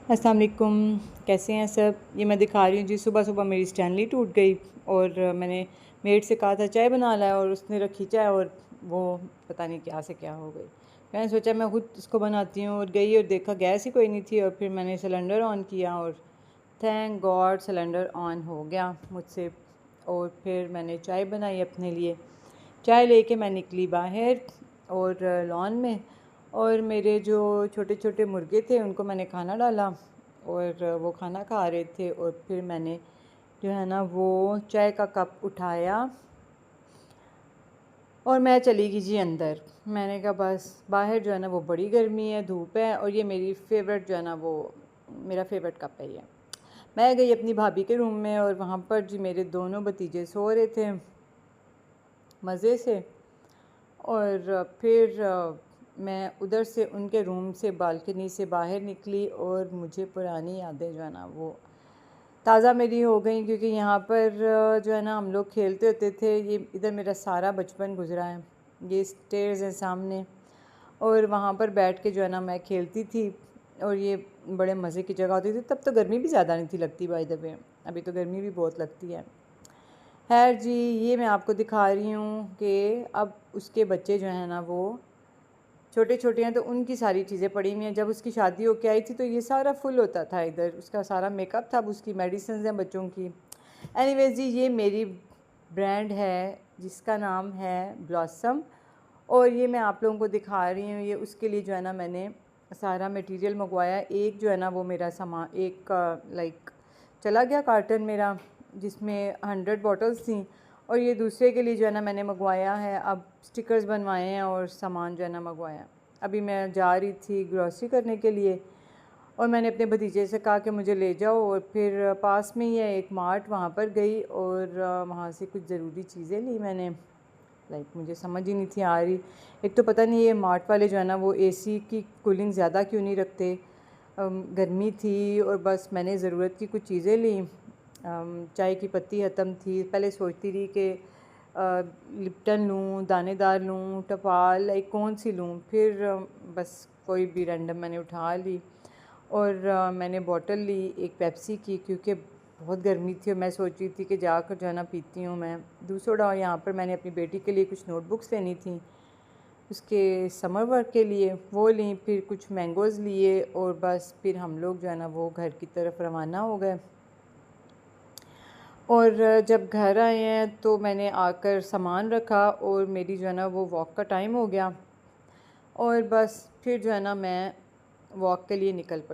अस्सलाम वालेकुम। कैसे हैं सब। ये मैं दिखा रही हूँ जी, सुबह सुबह मेरी स्टैनली टूट गई और मैंने मेड से कहा था चाय बना लाया और उसने रखी चाय और वो पता नहीं क्या से क्या हो गई। मैंने सोचा मैं खुद इसको बनाती हूँ और गई और देखा गैस ही कोई नहीं थी और फिर मैंने सिलेंडर ऑन किया और थैंक गॉड सिलेंडर ऑन हो गया मुझसे। और फिर मैंने चाय बनाई अपने लिए। चाय लेके मैं निकली बाहर और लॉन में, और मेरे जो छोटे छोटे मुर्गे थे उनको मैंने खाना डाला और वो खाना खा रहे थे। और फिर मैंने जो है ना वो चाय का कप उठाया और मैं चली गई जी अंदर। मैंने कहा बस बाहर जो है ना वो बड़ी गर्मी है, धूप है, और ये मेरी फेवरेट जो है ना वो मेरा फेवरेट कप है ये। मैं गई अपनी भाभी के रूम में और वहाँ पर जी मेरे दोनों भतीजे सो रहे थे मज़े से। और फिर मैं उधर से उनके रूम से बालकनी से बाहर निकली और मुझे पुरानी यादें जो है ना वो ताज़ा मेरी हो गई, क्योंकि यहाँ पर जो है ना हम लोग खेलते होते थे। ये इधर मेरा सारा बचपन गुजरा है। ये स्टेयर्स हैं सामने और वहाँ पर बैठ के जो है ना मैं खेलती थी और ये बड़े मज़े की जगह होती थी। तब तो गर्मी भी ज़्यादा नहीं थी लगती बाय द वे, अभी तो गर्मी भी बहुत लगती है। खैर जी, ये मैं आपको दिखा रही हूँ कि अब उसके बच्चे जो हैं ना वो छोटे छोटे हैं तो उनकी सारी चीज़ें पड़ी हुई हैं। जब उसकी शादी होके आई थी तो ये सारा फुल होता था, इधर उसका सारा मेकअप था, अब उसकी मेडिसिन हैं बच्चों की। एनीवेज जी, ये मेरी ब्रांड है जिसका नाम है ब्लॉसम, और ये मैं आप लोगों को दिखा रही हूँ। ये उसके लिए जो है ना मैंने सारा मटेरियल मंगवाया। एक जो है ना वो मेरा सामान एक लाइक चला गया कार्टन मेरा, जिसमें 100 बॉटल्स थी, और ये दूसरे के लिए जो है ना मैंने मंगवाया है। अब स्टिकर्स बनवाए हैं और सामान जो है ना मंगवाया। अभी मैं जा रही थी ग्रॉसरी करने के लिए और मैंने अपने भतीजे से कहा कि मुझे ले जाओ, और फिर पास में ही है एक मार्ट, वहाँ पर गई और वहाँ से कुछ ज़रूरी चीज़ें ली मैंने। लाइक मुझे समझ ही नहीं थी आ रही। एक तो पता नहीं ये मार्ट वाले जो है ना वो एसी की कूलिंग ज़्यादा क्यों नहीं रखते। गर्मी थी और बस मैंने ज़रूरत की कुछ चीज़ें ली। चाय की पत्ती ख़त्म थी, पहले सोचती रही कि लिप्टन लूँ, दानेदार लूँ, टपाल, लाइक कौन सी लूँ। फिर बस कोई भी रैंडम मैंने उठा ली और मैंने बॉटल ली एक पेप्सी की, क्योंकि बहुत गर्मी थी और मैं सोच रही थी कि जाकर जो है ना पीती हूँ मैं। दूसरा यहाँ पर मैंने अपनी बेटी के लिए कुछ नोटबुक्स लेनी थी उसके समर वर्क के लिए, वो ली। फिर कुछ मैंगोज़ लिए और बस फिर हम लोग जो है ना वो घर की तरफ रवाना हो गए। और जब घर आए हैं तो मैंने आकर सामान रखा और मेरी जो है ना वो वॉक का टाइम हो गया और बस फिर जो है ना मैं वॉक के लिए निकल पड़ी।